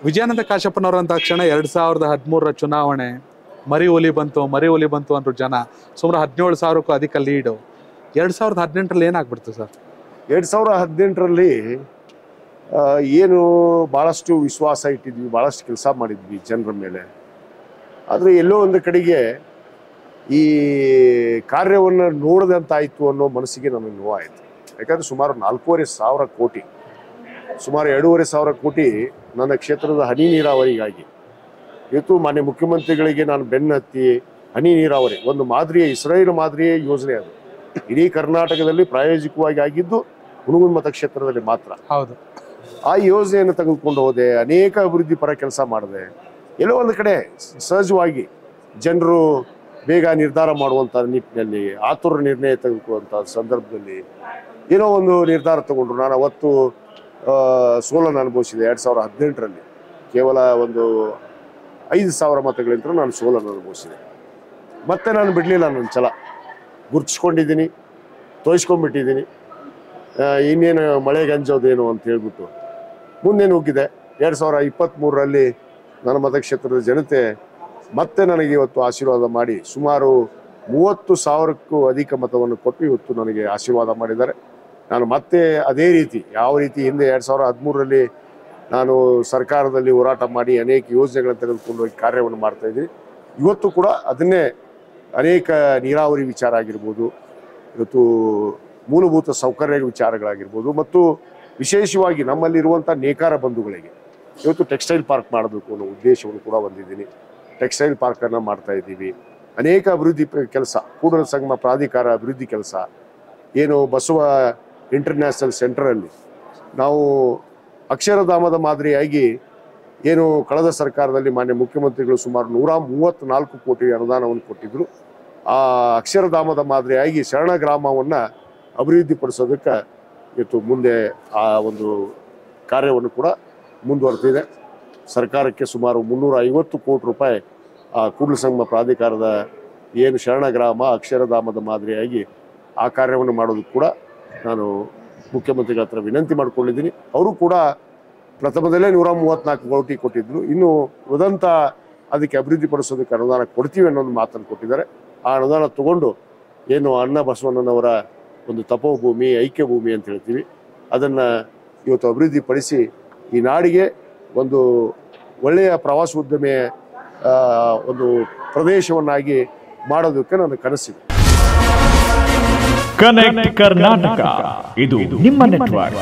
ವಿಜಯಾನಂದ ಕಾಶಪ್ಪನವರು ಅಂದ ತಕ್ಷಣ 2013 ಚುನಾವಣೆ ಮರಿ ಹುಲಿ ಬಂತು ಅಂದ್ರು ಜನ. ಸುಮಾರು 17,000ಕ್ಕೂ ಅಧಿಕ ಲೀಡು. 2018ರಲ್ಲಿ ಏನಾಗ್ಬಿಡ್ತು ಸರ್? 2018ರಲ್ಲಿ ಏನು ಭಾಳಷ್ಟು ವಿಶ್ವಾಸ ಇಟ್ಟಿದ್ವಿ, ಭಾಳಷ್ಟು ಕೆಲಸ ಮಾಡಿದ್ವಿ ಜನರ ಮೇಲೆ. ಆದರೆ ಎಲ್ಲೋ ಒಂದು ಕಡೆಗೆ ಈ ಕಾರ್ಯವನ್ನು ನೋಡದಂತಾಯಿತು ಅನ್ನೋ ಮನಸ್ಸಿಗೆ ನನಗೆ ನೋವಾಯಿತು. ಯಾಕಂದರೆ ಸುಮಾರು 4,500 ಕೋಟಿ, ಸುಮಾರು 2,500 ಕೋಟಿ ನನ್ನ ಕ್ಷೇತ್ರದ ಹನಿ ನೀರಾವರಿಗಾಗಿ ಇವತ್ತು ಮಾನ್ಯ ಮುಖ್ಯಮಂತ್ರಿಗಳಿಗೆ ನಾನು ಬೆನ್ನತ್ತಿ ಹನಿ ನೀರಾವರಿ ಒಂದು ಮಾದರಿಯ ಇಸ್ರೇಲ್ ಮಾದರಿಯ ಯೋಜನೆ, ಅದು ಇಡೀ ಕರ್ನಾಟಕದಲ್ಲಿ ಪ್ರಾಯೋಗಿಕವಾಗಿ ಆಗಿದ್ದು ಹುಣಗುಂದ ಮತಕ್ಷೇತ್ರದಲ್ಲಿ ಮಾತ್ರ. ಹೌದು. ಆ ಯೋಜನೆಯನ್ನು ತೆಗೆದುಕೊಂಡು ಹೋದೆ, ಅನೇಕ ಅಭಿವೃದ್ಧಿ ಪರ ಕೆಲಸ ಮಾಡಿದೆ. ಎಲ್ಲೋ ಒಂದು ಕಡೆ ಸಹಜವಾಗಿ ಜನರು ಬೇಗ ನಿರ್ಧಾರ ಮಾಡುವಂಥ ನಿಟ್ಟಿನಲ್ಲಿ ಆತುರ ನಿರ್ಣಯ ತೆಗೆದುಕೊಳ್ಳುವಂಥ ಸಂದರ್ಭದಲ್ಲಿ ಏನೋ ಒಂದು ನಿರ್ಧಾರ ತಗೊಂಡ್ರು. ನಾನು ಅವತ್ತು ಸೋಲನ್ನು ಅನುಭವಿಸಿದೆ. 2018ರಲ್ಲಿ ಕೇವಲ ಒಂದು 5,000 ಮತಗಳಿಂದ ನಾನು ಸೋಲನ್ನು ಅನುಭವಿಸಿದೆ. ಮತ್ತೆ ನಾನು ಬಿಡಲಿಲ್ಲ, ನನ್ನ ಛಲ ಗುರ್ತಿಸ್ಕೊಂಡಿದ್ದೀನಿ, ತೋರಿಸ್ಕೊಂಡ್ಬಿಟ್ಟಿದ್ದೀನಿ. ಇನ್ನೇನು ಮಳೆಗೆ ಅಂಜೋದೇನು ಅಂತ ಹೇಳ್ಬಿಟ್ಟು ಮುಂದೆ ನುಗ್ಗಿದೆ. 2023ರಲ್ಲಿ ನನ್ನ ಮತಕ್ಷೇತ್ರದ ಜನತೆ ಮತ್ತೆ ನನಗೆ ಇವತ್ತು ಆಶೀರ್ವಾದ ಮಾಡಿ ಸುಮಾರು 30,000ಕ್ಕೂ ಅಧಿಕ ಮತವನ್ನು ಕೊಟ್ಟು ಇವತ್ತು ನನಗೆ ಆಶೀರ್ವಾದ ಮಾಡಿದ್ದಾರೆ. ನಾನು ಮತ್ತೆ ಅದೇ ರೀತಿ ಯಾವ ರೀತಿ ಹಿಂದೆ 2013ರಲ್ಲಿ ನಾನು ಸರ್ಕಾರದಲ್ಲಿ ಹೋರಾಟ ಮಾಡಿ ಅನೇಕ ಯೋಜನೆಗಳನ್ನು ತೆಗೆದುಕೊಂಡು ಹೋಗಿ ಕಾರ್ಯವನ್ನು ಮಾಡ್ತಾಯಿದ್ದೀನಿ. ಇವತ್ತು ಕೂಡ ಅದನ್ನೇ ಅನೇಕ ನೀರಾವರಿ ವಿಚಾರ ಆಗಿರ್ಬೋದು, ಇವತ್ತು ಮೂಲಭೂತ ಸೌಕರ್ಯ ವಿಚಾರಗಳಾಗಿರ್ಬೋದು, ಮತ್ತು ವಿಶೇಷವಾಗಿ ನಮ್ಮಲ್ಲಿರುವಂಥ ನೇಕಾರ ಬಂಧುಗಳಿಗೆ ಇವತ್ತು ಟೆಕ್ಸ್ಟೈಲ್ ಪಾರ್ಕ್ ಮಾಡಬೇಕು ಅನ್ನೋ ಉದ್ದೇಶವನ್ನು ಕೂಡ ಹೊಂದಿದ್ದೀನಿ. ಟೆಕ್ಸ್ಟೈಲ್ ಪಾರ್ಕನ್ನು ಮಾಡ್ತಾ ಇದ್ದೀವಿ. ಅನೇಕ ಅಭಿವೃದ್ಧಿ ಕೆಲಸ, ಕೂಡಲ ಸಂಗಮ ಪ್ರಾಧಿಕಾರ ಅಭಿವೃದ್ಧಿ ಕೆಲಸ, ಏನು ಬಸವ ಇಂಟರ್ನ್ಯಾಷನಲ್ ಸೆಂಟರಲ್ಲಿ ನಾವು ಅಕ್ಷರಧಾಮದ ಮಾದರಿಯಾಗಿ ಏನು ಕಳೆದ ಸರ್ಕಾರದಲ್ಲಿ ಮಾನ್ಯ ಮುಖ್ಯಮಂತ್ರಿಗಳು ಸುಮಾರು 134 ಕೋಟಿ ಅನುದಾನವನ್ನು ಕೊಟ್ಟಿದ್ದರು. ಆ ಅಕ್ಷರಧಾಮದ ಮಾದರಿಯಾಗಿ ಶರಣ ಗ್ರಾಮವನ್ನು ಅಭಿವೃದ್ಧಿಪಡಿಸೋದಕ್ಕೆ ಇವತ್ತು ಮುಂದೆ ಆ ಒಂದು ಕಾರ್ಯವನ್ನು ಕೂಡ ಮುಂದುವರೆದಿದೆ. ಸರ್ಕಾರಕ್ಕೆ ಸುಮಾರು 350 ಕೋಟಿ ರೂಪಾಯಿ ಆ ಕೂಡಲ ಸಂಗಮ ಪ್ರಾಧಿಕಾರದ ಏನು ಶರಣ ಗ್ರಾಮ ಅಕ್ಷರಧಾಮದ ಮಾದರಿಯಾಗಿ ಆ ಕಾರ್ಯವನ್ನು ಮಾಡೋದಕ್ಕೆ ಕೂಡ ನಾನು ಮುಖ್ಯಮಂತ್ರಿಗಳ ಹತ್ರ ವಿನಂತಿ ಮಾಡಿಕೊಂಡಿದ್ದೀನಿ. ಅವರು ಕೂಡ ಪ್ರಥಮದಲ್ಲೇ 134 ಕೋಟಿ ಕೊಟ್ಟಿದ್ದರು. ಇನ್ನು ಉದಂತ ಅದಕ್ಕೆ ಅಭಿವೃದ್ಧಿಪಡಿಸೋದಕ್ಕೆ ಅನುದಾನ ಕೊಡ್ತೀವಿ ಅನ್ನೋದು ಮಾತನ್ನು ಕೊಟ್ಟಿದ್ದಾರೆ. ಆ ಅನುದಾನ ತಗೊಂಡು ಏನು ಅಣ್ಣ ಬಸವಣ್ಣನವರ ಒಂದು ತಪೋಭೂಮಿ, ಐಕ್ಯ ಭೂಮಿ ಅಂತ ಹೇಳ್ತೀವಿ, ಅದನ್ನು ಇವತ್ತು ಅಭಿವೃದ್ಧಿಪಡಿಸಿ ಈ ನಾಡಿಗೆ ಒಂದು ಒಳ್ಳೆಯ ಪ್ರವಾಸೋದ್ಯಮ ಒಂದು ಪ್ರದೇಶವನ್ನಾಗಿ ಮಾಡೋದಕ್ಕೆ ನನ್ನ ಕನಸಿದೆ. ಕನೆಕ್ಟ್ ಕರ್ನಾಟಕ, ಇದು ನಿಮ್ಮ ನೆಟ್ವರ್ಕ್.